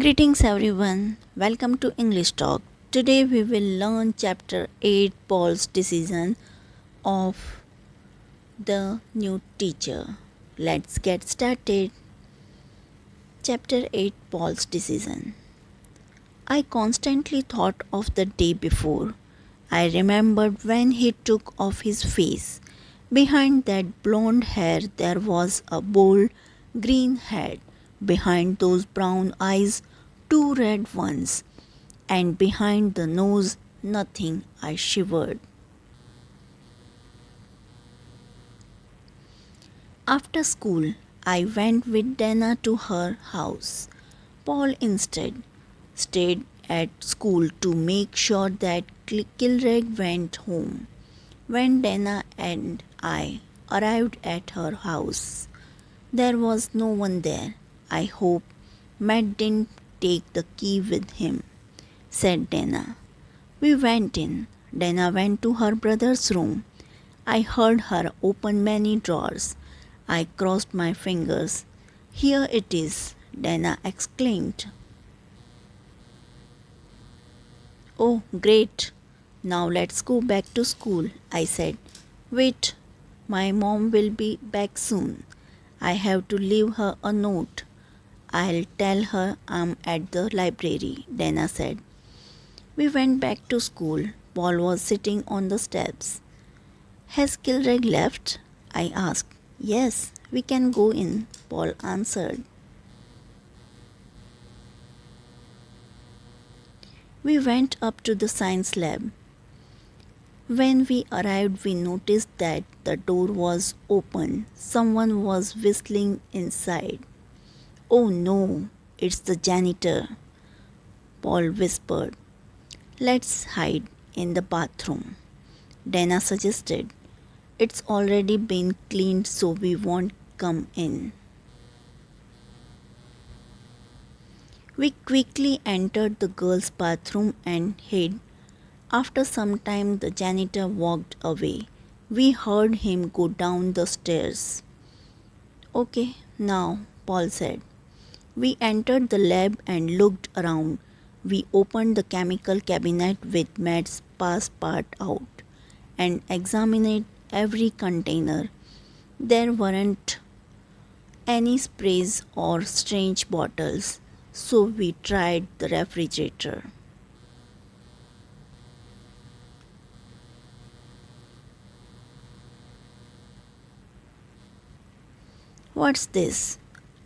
Greetings everyone. Welcome to English Talk. Today we will learn chapter 8 Paul's decision of the new teacher. Let's get started. Chapter 8 Paul's decision. I constantly thought of the day before. I remembered when he took off his face. Behind that blonde hair there was a bold green head. Behind those brown eyes, two red ones. And behind the nose, nothing. I shivered. After school, I went with Dana to her house. Paul instead stayed at school to make sure that Kilreg went home. When Dana and I arrived at her house, there was no one there. I hope Matt didn't take the key with him, said Dana. We went in. Dana went to her brother's room. I heard her open many drawers. I crossed my fingers. Here it is, Dana exclaimed. Oh, great. Now let's go back to school, I said. Wait, my mom will be back soon. I have to leave her a note. I'll tell her I'm at the library, Dana said. We went back to school. Paul was sitting on the steps. Has Kilreg left? I asked. Yes, we can go in, Paul answered. We went up to the science lab. When we arrived, we noticed that the door was open. Someone was whistling inside. Oh no, it's the janitor, Paul whispered. Let's hide in the bathroom, Dana suggested. It's already been cleaned so we won't come in. We quickly entered the girls' bathroom and hid. After some time, the janitor walked away. We heard him go down the stairs. Okay, now, Paul said. We entered the lab and looked around. We opened the chemical cabinet with Matt's passport out and examined every container. There weren't any sprays or strange bottles, so we tried the refrigerator. What's this?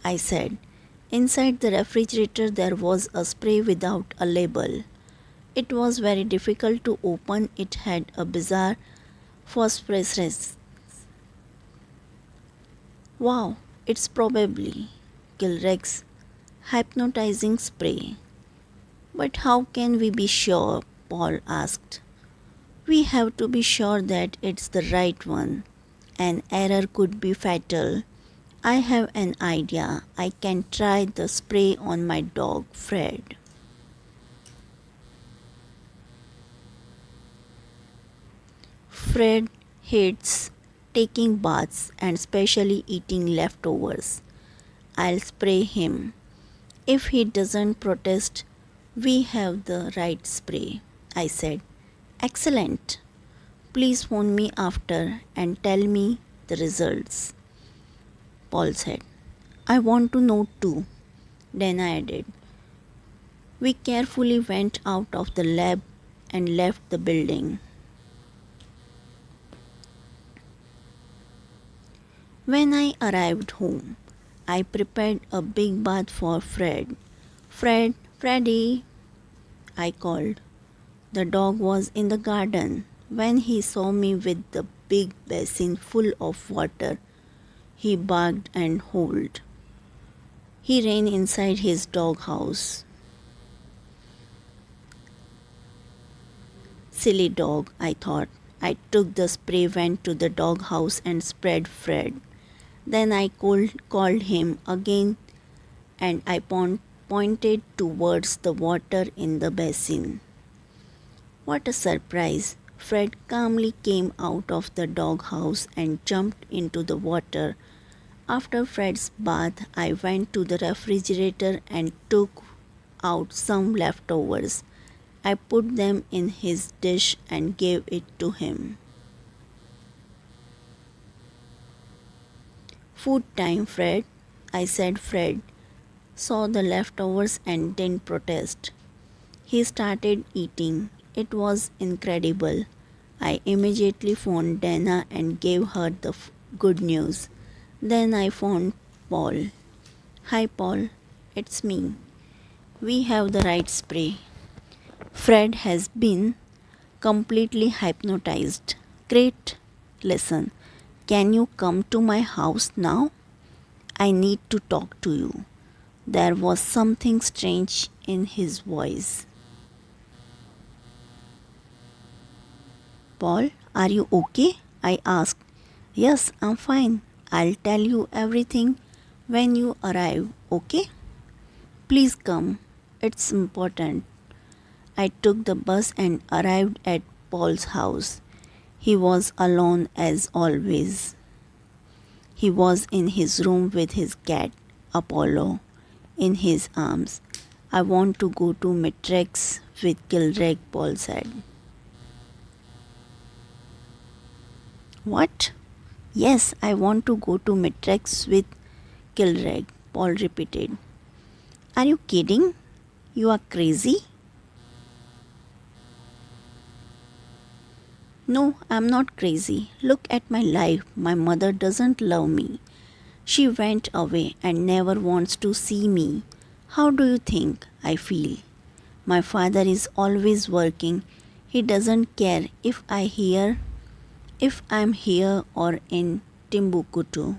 I said. Inside the refrigerator there was a spray without a label. It was very difficult to open. It had a bizarre phosphorescence. Wow, it's probably Kilreg's hypnotizing spray. But how can we be sure? Paul asked. We have to be sure that it's the right one. An error could be fatal. I have an idea. I can try the spray on my dog, Fred. Fred hates taking baths and especially eating leftovers. I'll spray him. If he doesn't protest, we have the right spray, I said. Excellent. Please phone me after and tell me the results, Paul said. I want to know too, Dana added. We carefully went out of the lab and left the building. When I arrived home, I prepared a big bath for Fred. Freddy, I called. The dog was in the garden. When he saw me with the big basin full of water, he barked and howled. He ran inside his doghouse. Silly dog, I thought. I took the spray, went to the doghouse and sprayed Fred. Then I called him again and I pointed towards the water in the basin. What a surprise! Fred calmly came out of the doghouse and jumped into the water. After Fred's bath, I went to the refrigerator and took out some leftovers. I put them in his dish and gave it to him. Food time, Fred, I said. Fred saw the leftovers and didn't protest. He started eating. It was incredible. I immediately phoned Dana and gave her the good news. Then I phoned Paul. Hi, Paul, it's me. We have the right spray. Fred has been completely hypnotized. Great. Listen, can you come to my house now? I need to talk to you. There was something strange in his voice. Paul, are you okay? I asked. Yes, I'm fine. I'll tell you everything when you arrive, okay? Please come. It's important. I took the bus and arrived at Paul's house. He was alone as always. He was in his room with his cat, Apollo, in his arms. I want to go to Matrix with Kilreg, Paul said. What? Yes, I want to go to Matrix with Kilreg, Paul repeated. Are you kidding? You are crazy? No, I'm not crazy. Look at my life. My mother doesn't love me. She went away and never wants to see me. How do you think I feel? My father is always working. He doesn't care if I'm here or in Timbuktu.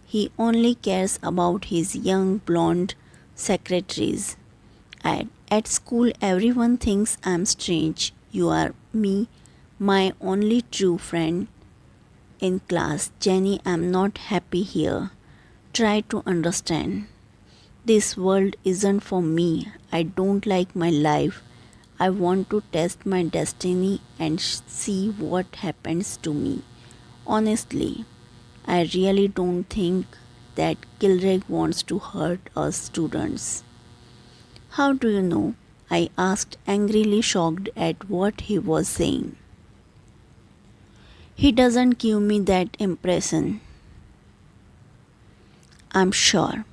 He only cares about his young blonde secretaries. At school, everyone thinks I'm strange. You are my only true friend in class. Jenny, I'm not happy here. Try to understand. This world isn't for me. I don't like my life. I want to test my destiny and see what happens to me. Honestly, I really don't think that Kilreg wants to hurt us students. How do you know? I asked, angrily shocked at what he was saying. He doesn't give me that impression. I'm sure.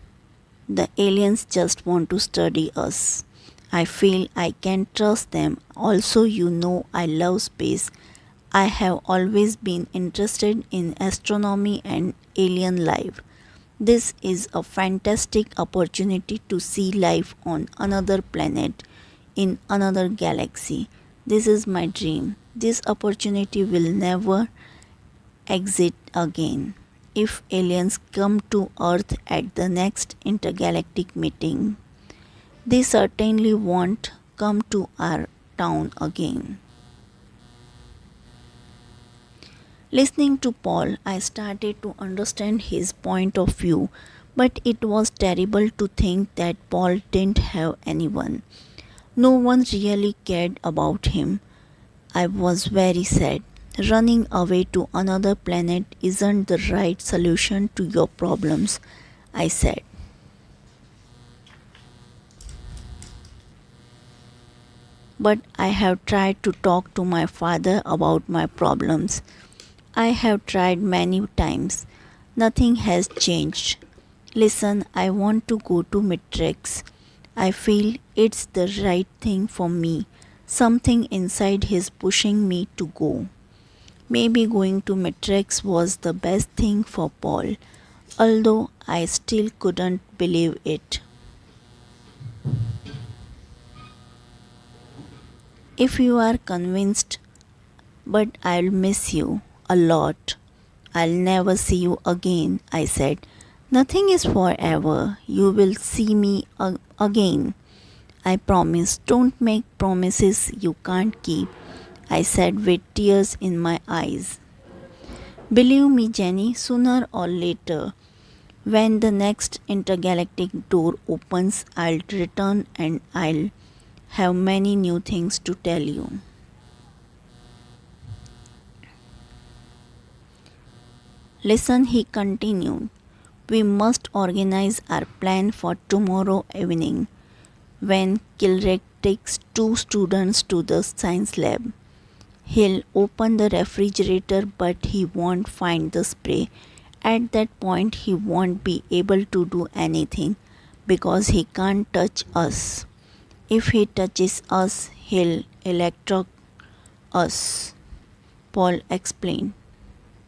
The aliens just want to study us. I feel I can trust them. Also, you know I love space. I have always been interested in astronomy and alien life. This is a fantastic opportunity to see life on another planet, in another galaxy. This is my dream. This opportunity will never exit again. If aliens come to Earth at the next intergalactic meeting, they certainly won't come to our town again. Listening to Paul, I started to understand his point of view, but it was terrible to think that Paul didn't have anyone. No one really cared about him. I was very sad. Running away to another planet isn't the right solution to your problems, I said. But I have tried to talk to my father about my problems. I have tried many times. Nothing has changed. Listen, I want to go to Matrix. I feel it's the right thing for me. Something inside is pushing me to go. Maybe going to Matrix was the best thing for Paul, although I still couldn't believe it. If you are convinced, but I'll miss you a lot. I'll never see you again, I said. Nothing is forever. You will see me again. I promise. Don't make promises you can't keep, I said with tears in my eyes. Believe me, Jenny, sooner or later, when the next intergalactic door opens, I'll return and I'll have many new things to tell you. Listen, he continued. We must organize our plan for tomorrow evening. When Kilrek takes two students to the science lab, he'll open the refrigerator but he won't find the spray. At that point, he won't be able to do anything because he can't touch us. If he touches us, he'll electrocute us, Paul explained.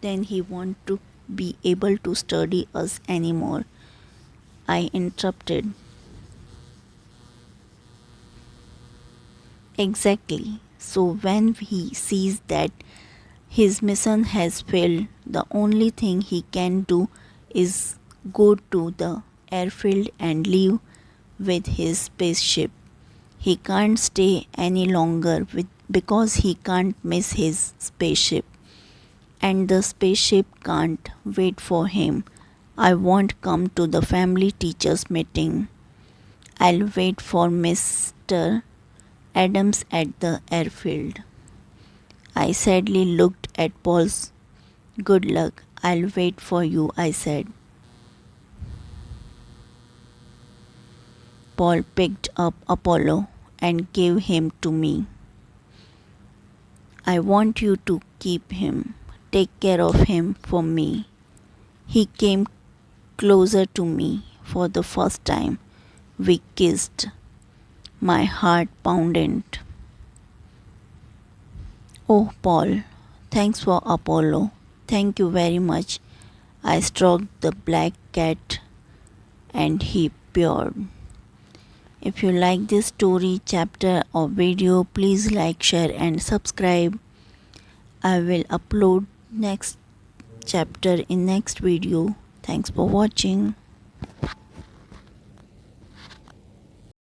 Then he won't to be able to study us anymore, I interrupted. Exactly. So when he sees that his mission has failed, the only thing he can do is go to the airfield and leave with his spaceship. He can't stay any longer because he can't miss his spaceship. And the spaceship can't wait for him. I won't come to the family teachers meeting. I'll wait for Mr. Adams at the airfield. I sadly looked at Paul's. Good luck. I'll wait for you, I said. Paul picked up Apollo and gave him to me. I want you to keep him. Take care of him for me. He came closer to me for the first time. We kissed. My heart pounded. Oh, Paul, thanks for Apollo. Thank you very much. I stroked the black cat and he purred. If you like this story, chapter, or video, please like, share, and subscribe. I will upload next chapter in next video. Thanks for watching.